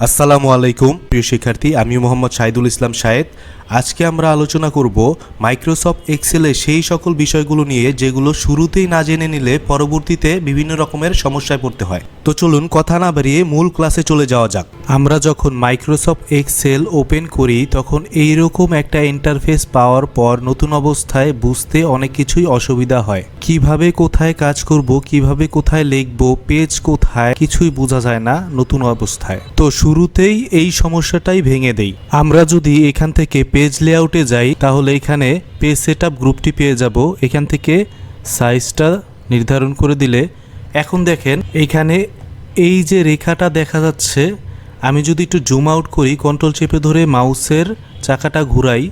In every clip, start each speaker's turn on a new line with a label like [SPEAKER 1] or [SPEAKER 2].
[SPEAKER 1] আসসালামু আলাইকুম প্রিয় শিক্ষার্থী, আমি মোহাম্মদ শাহিদুল ইসলাম শাহেদ। আজকে আমরা আলোচনা করব মাইক্রোসফট এক্সেলে সেই সকল বিষয়গুলো নিয়ে যেগুলো শুরুতেই না জেনে নিলে পরবর্তীতে বিভিন্ন রকমের সমস্যায় পড়তে হয়। তো চলুন কথা না বাড়িয়ে মূল ক্লাসে চলে যাওয়া যাক। আমরা যখন মাইক্রোসফট এক্সেল ওপেন করি তখন এইরকম একটা ইন্টারফেস পাওয়ার পর নতুন অবস্থায় বুঝতে অনেক কিছুই অসুবিধা হয়। কিভাবে কোথায় কাজ করব, কিভাবে কোথায় লিখব, পেজ কোথায়, কিছুই বোঝা যায় না নতুন অবস্থায়। তো শুরুতেই এই সমস্যাটাই ভেঙে দেই। আমরা যদি এখান থেকে পেজ লেআউটে যাই তাহলে এখানে পেজ সেটআপ গ্রুপটি পেয়ে যাব। এখান থেকে সাইজটা নির্ধারণ করে দিলে এখন দেখেন এইখানে এই যে রেখাটা দেখা যাচ্ছে, আমি যদি একটু জুম আউট করি, কন্ট্রোল চেপে ধরে মাউসের চাকাটা ঘুরাই,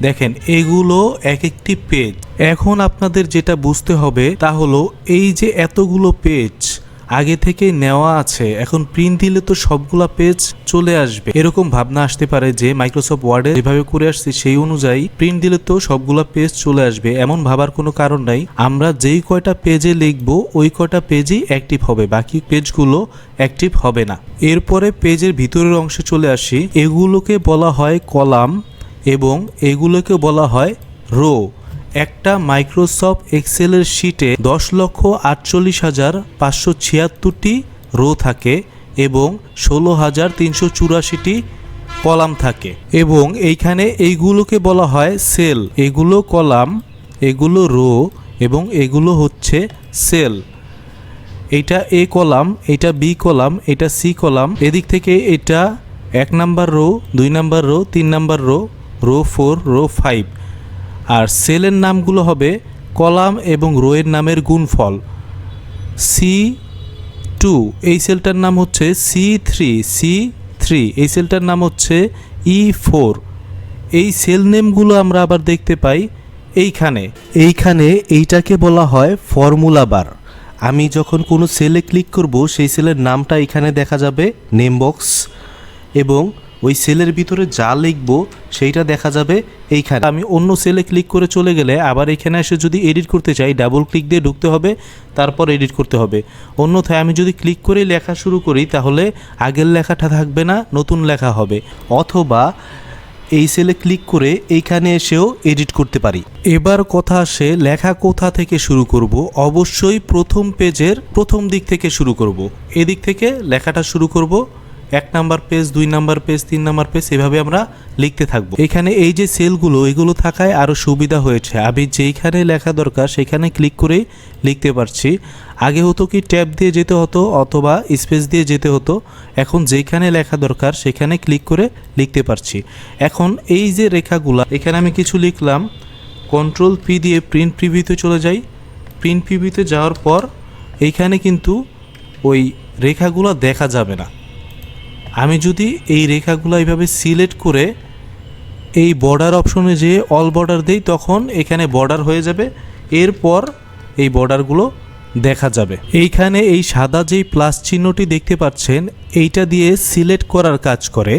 [SPEAKER 1] দেখেন এগুলো এক একটি পেজ। এখন আপনাদের যেটা বুঝতে হবে তা হলো এই যে এতগুলো পেজ আগে থেকে নেওয়া আছে, এখন প্রিন্ট দিলে তো সবগুলা পেজ চলে আসবে। এরকম ভাবনা আসতে পারে যে মাইক্রোসফট ওয়ার্ডে যেভাবে করে আসছে সেই অনুযায়ী প্রিন্ট দিলে তো সবগুলা পেজ চলে আসবে। এমন ভাবার কোনো কারণ নাই। আমরা যেই কয়টা পেজে লিখবো ওই কয়টা পেজই অ্যাক্টিভ হবে, বাকি পেজগুলো অ্যাক্টিভ হবে না। এরপরে পেজের ভিতরের অংশে চলে আসি। এগুলোকে বলা হয় কলাম এবং এগুলোকে বলা হয় রো। একটা মাইক্রোসফট এক্সেলের শিটে 10,48,576টি রো থাকে এবং 16,384টি কলাম থাকে এবং এইখানে এইগুলোকে বলা হয় সেল। এগুলো কলাম, এগুলো রো এবং এগুলো হচ্ছে সেল। এইটা এ কলাম, এটা বি কলাম, এটা সি কলাম। এদিক থেকে এটা 1 number row, 2 number row, 3 number row, row 4, row 5। আর সেলের নামগুলো হবে কলাম এবং রোয়ের নামের গুণফল। C2 এই সেলটার নাম হচ্ছে C3 এই সেলটার নাম হচ্ছে E4। এই সেল নেমগুলো আমরা আবার দেখতে পাই এইখানে। এইটাকে বলা হয় ফর্মুলা বার। আমি যখন কোনো সেলে ক্লিক করব সেই সেলের নামটা এখানে দেখা যাবে নেম বক্স, এবং ওই সেলের ভিতরে যা লিখবো সেইটা দেখা যাবে এইখানে। আমি অন্য সেলে ক্লিক করে চলে গেলে আবার এখানে এসে যদি এডিট করতে চাই ডাবল ক্লিক দিয়ে ঢুকতে হবে, তারপর এডিট করতে হবে। অন্যথায় আমি যদি ক্লিক করে লেখা শুরু করি তাহলে আগের লেখাটা থাকবে না, নতুন লেখা হবে। অথবা এই সেলে ক্লিক করে এইখানে এসেও এডিট করতে পারি। এবার কথা আসে লেখা কোথা থেকে শুরু করব। অবশ্যই প্রথম পেজের প্রথম দিক থেকে শুরু করব। এদিক থেকে লেখাটা শুরু করব। 1 number page, 2 number page, 3 number page, এভাবে আমরা লিখতে থাকবো। এখানে এই যে সেলগুলো এগুলো থাকায় আরও সুবিধা হয়েছে। আমি যেইখানে লেখা দরকার সেখানে ক্লিক করেই লিখতে পারছি। আগে হতো কি ট্যাব দিয়ে যেতে হতো অথবা স্পেস দিয়ে যেতে হতো, এখন যেখানে লেখা দরকার সেখানে ক্লিক করে লিখতে পারছি। এখন এই যে রেখাগুলা, এখানে আমি কিছু লিখলাম, কন্ট্রোল পি দিয়ে প্রিন্ট প্রিভিউতে চলে যাই। প্রিন্ট প্রিভিউতে যাওয়ার পর এইখানে কিন্তু ওই রেখাগুলো দেখা যাবে না। আমি যদি এই রেখাগুলো এইভাবে সিলেক্ট করে এই বর্ডার অপশনে যে অল বর্ডার দেই তখন এখানে বর্ডার হয়ে যাবে। এরপর এই বর্ডারগুলো দেখা যাবে। এইখানে এই সাদা যেই প্লাস চিহ্নটি দেখতে পাচ্ছেন এইটা দিয়ে সিলেক্ট করার কাজ করে।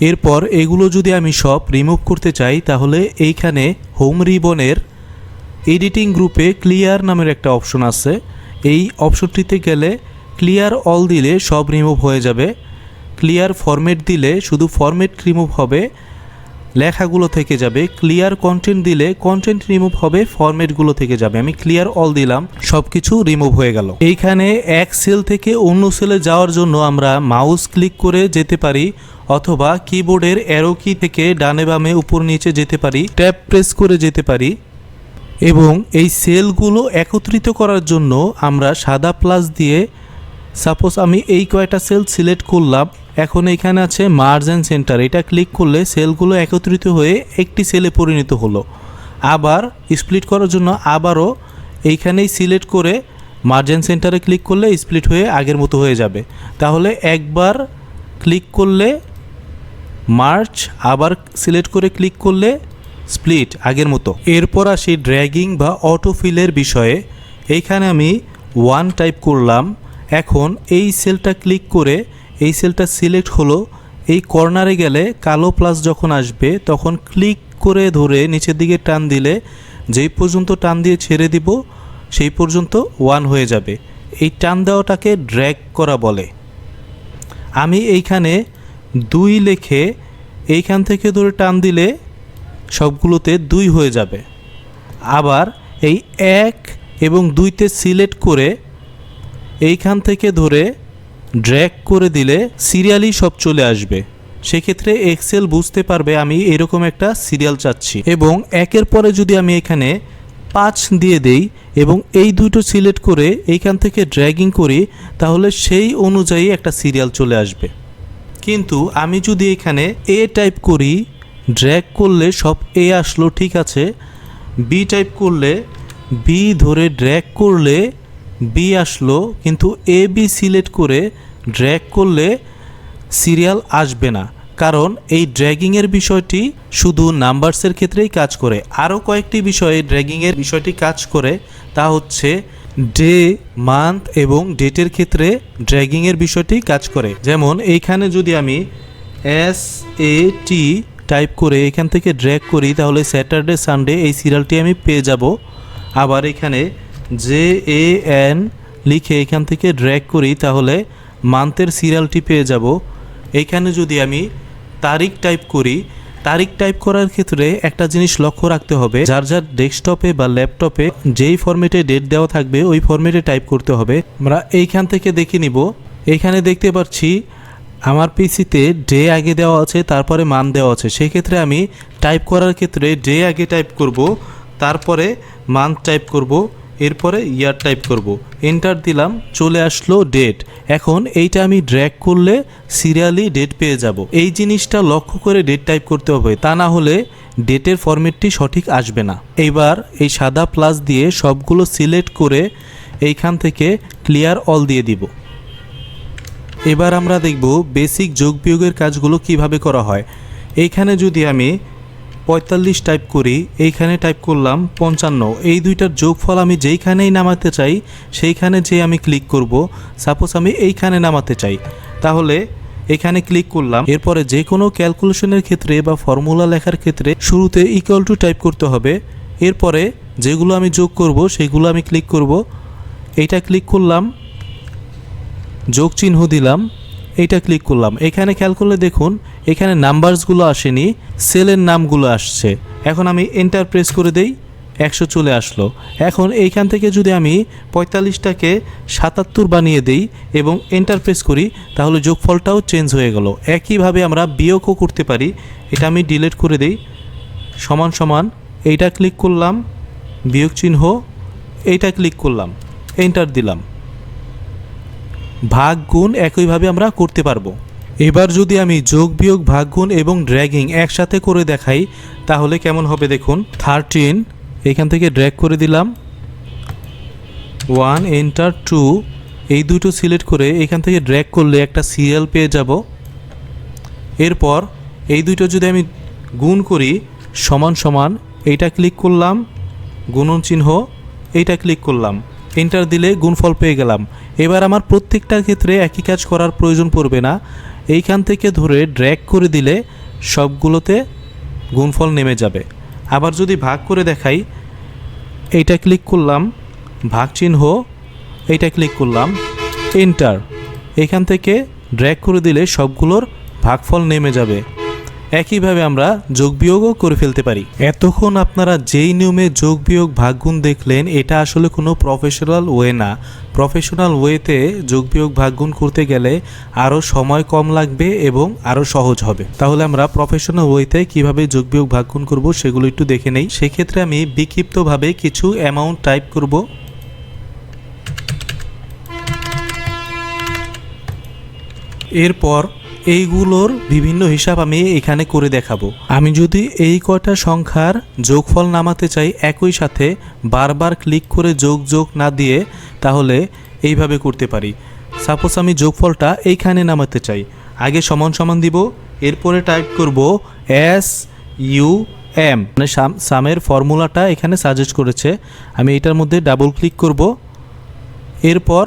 [SPEAKER 1] এরপর এগুলো যদি আমি সব রিমুভ করতে চাই তাহলে এইখানে হোম রিবনের এডিটিং গ্রুপে ক্লিয়ার নামের একটা অপশন আছে। এই অপশনটিতে গেলে ক্লিয়ার অল দিলে সব রিমুভ হয়ে যাবে। ক্লিয়ার ফরম্যাট দিলে শুধু ফরম্যাট রিমুভ হবে, লেখাগুলো থেকে যাবে। ক্লিয়ার কন্টেন্ট দিলে কন্টেন্ট রিমুভ হবে, ফরম্যাটগুলো থেকে যাবে। আমি ক্লিয়ার অল দিলাম, সব কিছু রিমুভ হয়ে গেল। এইখানে এক সেল থেকে অন্য সেলে যাওয়ার জন্য আমরা মাউস ক্লিক করে যেতে পারি অথবা কিবোর্ডের অ্যারো কি থেকে ডানে বামে উপর নিচে যেতে পারি, ট্যাব প্রেস করে যেতে পারি। এবং এই সেলগুলো একত্রিত করার জন্য আমরা সাদা প্লাস দিয়ে, সাপোজ আমি এই কয়টা সেল সিলেক্ট করলাম, এখন এখানে আছে মার্জ অ্যান্ড সেন্টার, এটা ক্লিক করলে সেলগুলো একত্রিত হয়ে একটি সেলে পরিণত হলো। আবার স্প্লিট করার জন্য আবারও এইখানেই সিলেক্ট করে মার্জ অ্যান্ড সেন্টারে ক্লিক করলে স্প্লিট হয়ে আগের মতো হয়ে যাবে। তাহলে একবার ক্লিক করলে মার্জ, আবার সিলেক্ট করে ক্লিক করলে স্প্লিট আগের মতো। এরপর আসি ড্র্যাগিং বা অটোফিলের বিষয়ে। এইখানে আমি 1 টাইপ করলাম। এখন এই সেলটা ক্লিক করে এই সেলটা সিলেক্ট হলো। এই কর্নারে গেলে কালো প্লাস যখন আসবে তখন ক্লিক করে ধরে নিচের দিকে টান দিলে যেই পর্যন্ত টান দিয়ে ছেড়ে দিব সেই পর্যন্ত 1 হয়ে যাবে। এই টান দেওয়াটাকে ড্র্যাগ করা বলে। আমি এইখানে 2 লিখে এইখান থেকে ধরে টান দিলে সবগুলোতে 2 হয়ে যাবে। আবার এই 1 এবং 2তে সিলেক্ট করে এইখান থেকে ধরে ড্র্যাগ করে দিলে সিরিয়ালি সব চলে আসবে। সেক্ষেত্রে এক্সেল বুঝতে পারবে আমি এরকম একটা সিরিয়াল চাচ্ছি। এবং একের পরে যদি আমি এখানে 5 দিয়ে দেই এবং এই দুটো সিলেক্ট করে এইখান থেকে ড্র্যাগিং করি, তাহলে সেই অনুযায়ী একটা সিরিয়াল চলে আসবে। কিন্তু আমি যদি এখানে এ টাইপ করি, ড্র্যাগ করলে সব এ আসলো, ঠিক আছে। বি টাইপ করলে বি ধরে ড্র্যাগ করলে বি আসলো, কিন্তু এ বি সিলেক্ট করে ড্র্যাগ করলে সিরিয়াল আসবে না। কারণ এই ড্র্যাগিংয়ের বিষয়টি শুধু নাম্বারসের ক্ষেত্রেই কাজ করে। আরও কয়েকটি বিষয়ে ড্র্যাগিংয়ের বিষয়টি কাজ করে, তা হচ্ছে ডে, মান্থ এবং ডেটের ক্ষেত্রে ড্র্যাগিংয়ের বিষয়টি কাজ করে। যেমন এইখানে যদি আমি SAT টাইপ করে এখান থেকে ড্র্যাগ করি, তাহলে স্যাটারডে সানডে এই সিরিয়ালটি আমি পেয়ে যাব। আবার এখানে JAN লিখে এখান থেকে ড্র্যাগ করি, তাহলে মান্থের সিরিয়ালটি পেয়ে যাব। এইখানে যদি আমি তারিখ টাইপ করি, তারিখ টাইপ করার ক্ষেত্রে একটা জিনিস লক্ষ্য রাখতে হবে, যার যার ডেস্কটপে বা ল্যাপটপে যেই ফরম্যাটে ডেট দেওয়া থাকবে ওই ফরম্যাটে টাইপ করতে হবে। আমরা এইখান থেকে দেখে নিব। এইখানে দেখতে পাচ্ছি আমার পিসিতে ডে আগে দেওয়া আছে, তারপরে মান দেওয়া আছে। সেক্ষেত্রে আমি টাইপ করার ক্ষেত্রে ডে আগে টাইপ করব, তারপরে মান্থ টাইপ করব, এরপরে ইয়ার টাইপ করব। এন্টার দিলাম, চলে আসলো ডেট। এখন এইটা আমি ড্র্যাগ করলে সিরিয়ালি ডেট পেয়ে যাব। এই জিনিসটা লক্ষ্য করে ডেট টাইপ করতে হবে, তা না হলে ডেটের ফরম্যাটটি সঠিক আসবে না। এইবার এই সাদা প্লাস দিয়ে সবগুলো সিলেক্ট করে এইখান থেকে ক্লিয়ার অল দিয়ে দিব। এবার আমরা দেখব বেসিক যোগ বিয়োগের কাজগুলো কিভাবে করা হয়। এইখানে যদি আমি 45 টাইপ করি, এইখানে টাইপ করলাম 55, এই দুইটার যোগফল আমি যেইখানেই নামাতে চাই সেইখানে যে আমি ক্লিক করব। সাপোজ আমি এইখানে নামাতে চাই, তাহলে এখানে ক্লিক করলাম। এরপরে যে কোনো ক্যালকুলেশনের ক্ষেত্রে বা ফর্মুলা লেখার ক্ষেত্রে শুরুতে ইকুয়াল টু টাইপ করতে হবে। এরপরে যেগুলো আমি যোগ করব সেগুলো আমি ক্লিক করব। এইটা ক্লিক করলাম, যোগ চিহ্ন দিলাম, এইটা ক্লিক করলাম। এখানে খেয়াল করলে দেখুন এখানে নাম্বারসগুলো আসেনি, সেলের নামগুলো আসছে। এখন আমি এন্টার প্রেস করে দেই, 100 চলে আসলো। এখন এইখান থেকে যদি আমি 45টাকে 77 বানিয়ে দেই এবং এন্টার প্রেস করি, তাহলে যোগফলটাও চেঞ্জ হয়ে গেল। একইভাবে আমরা বিয়োগও করতে পারি। এটা আমি ডিলিট করে দেই, সমান সমান, এইটা ক্লিক করলাম, বিয়োগ চিহ্ন, এইটা ক্লিক করলাম, এন্টার দিলাম। ভাগ গুণ একইভাবে আমরা করতে পারবো। এবার যদি আমি যোগ বিয়োগ, ভাগ গুণ এবং ড্র্যাগিং একসাথে করে দেখাই, তাহলে কেমন হবে দেখুন। 13 এখান থেকে ড্র্যাগ করে দিলাম, 1 এন্টার 2, এই দুটো সিলেক্ট করে এখান থেকে ড্র্যাগ করলে একটা সিরিয়াল পেয়ে যাব। এরপর এই দুটো যদি আমি গুণ করি, সমান সমান, এইটা ক্লিক করলাম, গুণন চিহ্ন, এইটা ক্লিক করলাম, এন্টার দিলে গুণফল পেয়ে গেলাম। এবার আমার প্রত্যেকটার ক্ষেত্রে একই কাজ করার প্রয়োজন পড়বে না। এইখান থেকে ধরে ড্র্যাগ করে দিলে সবগুলোতে গুণফল নেমে যাবে। আবার যদি ভাগ করে দেখাই, এইটা ক্লিক করলাম, ভাগ চিহ্ন, এইটা ক্লিক করলাম, এন্টার, এখান থেকে ড্র্যাগ করে দিলে সবগুলোর ভাগফল নেমে যাবে। একইভাবে আমরা যোগ বিয়োগও করে ফেলতে পারি। এতক্ষণ আপনারা যেই নিয়মে যোগ বিয়োগ ভাগ গুণ দেখলেন, এটা আসলে কোনো প্রফেশনাল ওয়ে না। প্রফেশনাল ওয়েতে যোগ বিয়োগ ভাগ গুণ করতে গেলে আরও সময় কম লাগবে এবং আরও সহজ হবে। তাহলে আমরা প্রফেশনাল ওয়েতে কিভাবে যোগ বিয়োগ ভাগ গুণ করব সেগুলো একটু দেখে নেই। সেক্ষেত্রে আমি বিক্ষিপ্তভাবে কিছু অ্যামাউন্ট টাইপ করব। এরপর এইগুলোর বিভিন্ন হিসাব আমি এখানে করে দেখাবো। আমি যদি এই কয়টা সংখ্যার যোগফল নামাতে চাই একই সাথে, বারবার ক্লিক করে যোগ যোগ না দিয়ে, তাহলে এইভাবে করতে পারি। সাপোজ আমি যোগফলটা এইখানে নামাতে চাই, আগে সমান সমান দিব, এরপরে টাইপ করব SUM, মানে সামের ফর্মুলাটা এখানে সাজেস্ট করেছে। আমি এটার মধ্যে ডাবল ক্লিক করব। এরপর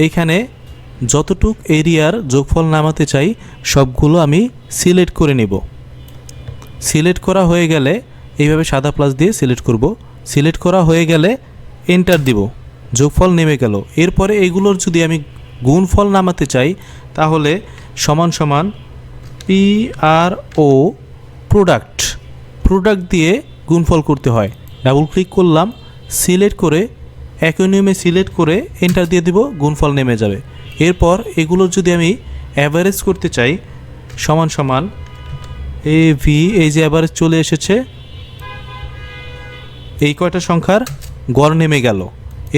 [SPEAKER 1] এইখানে যতটুক এরিয়ার যোগফল নামাতে চাই সবগুলো আমি সিলেক্ট করে নেব। সিলেক্ট করা হয়ে গেলে এইভাবে সাদা প্লাস দিয়ে সিলেক্ট করব। সিলেক্ট করা হয়ে গেলে এন্টার দিব, যোগফল নেমে গেল। এরপরে এগুলোর যদি আমি গুণফল নামাতে চাই, তাহলে সমান সমান PRO প্রোডাক্ট দিয়ে গুণফল করতে হয়। ডাবল ক্লিক করলাম, সিলেক্ট করে একই নিয়মে সিলেক্ট করে এন্টার দিয়ে দিব, গুণফল নেমে যাবে। এরপর এগুলো যদি আমি অ্যাভারেজ করতে চাই, সমান সমান AV, এই যে অ্যাভারেজ চলে এসেছে, এই কয়টা সংখ্যার গড় নেমে গেল।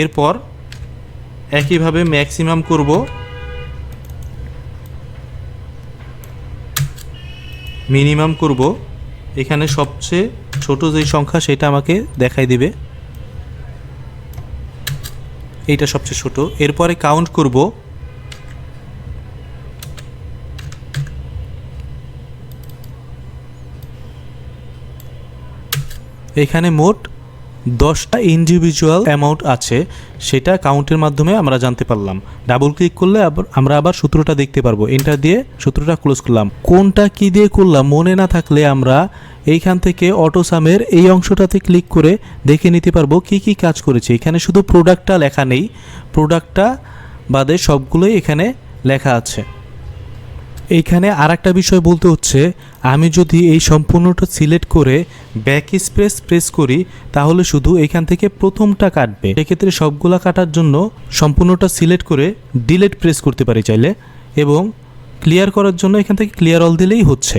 [SPEAKER 1] এরপর একইভাবে ম্যাক্সিমাম করব, মিনিমাম করব। এখানে সবচেয়ে ছোট যেই সংখ্যা সেটা আমাকে দেখাই দিবে, এইটা সবচেয়ে ছোট। এরপরে কাউন্ট করব, এখানে মোট 10টা ইন্ডিভিজুয়াল অ্যামাউন্ট আছে, সেটা কাউন্টের মাধ্যমে আমরা জানতে পারলাম। ডাবল ক্লিক করলে আমরা আবার সূত্রটা দেখতে পারবো। এন্টার দিয়ে সূত্রটা ক্লোজ করলাম। কোনটা কি দিয়ে করলাম মনে না থাকলে আমরা এইখান থেকে অটোসামের এই অংশটাতে ক্লিক করে দেখে নিতে পারবো কি কি কাজ করেছে। এখানে শুধু প্রোডাক্টটা লেখা নেই, প্রোডাক্টটা বাদে সবগুলোই এখানে লেখা আছে। এইখানে আরেকটা বিষয় বলতে হচ্ছে, আমি যদি এই সম্পূর্ণটা সিলেক্ট করে ব্যাক স্পেস প্রেস করি তাহলে শুধু এখান থেকে প্রথমটা কাটবে। সেক্ষেত্রে সবগুলা কাটার জন্য সম্পূর্ণটা সিলেক্ট করে ডিলিট প্রেস করতে পারি চাইলে, এবং ক্লিয়ার করার জন্য এখান থেকে ক্লিয়ার অল দিলেই হচ্ছে।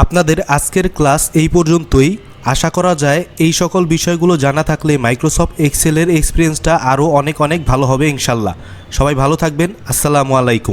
[SPEAKER 1] আপনাদের আজকের ক্লাস এই পর্যন্তই। আশা করা যায় এই সকল বিষয়গুলো জানা থাকলে মাইক্রোসফট এক্সেলের এক্সপিরিয়েন্সটা আরও অনেক ভালো হবে ইনশাল্লাহ। সবাই ভালো থাকবেন। আসসালামু আলাইকুম।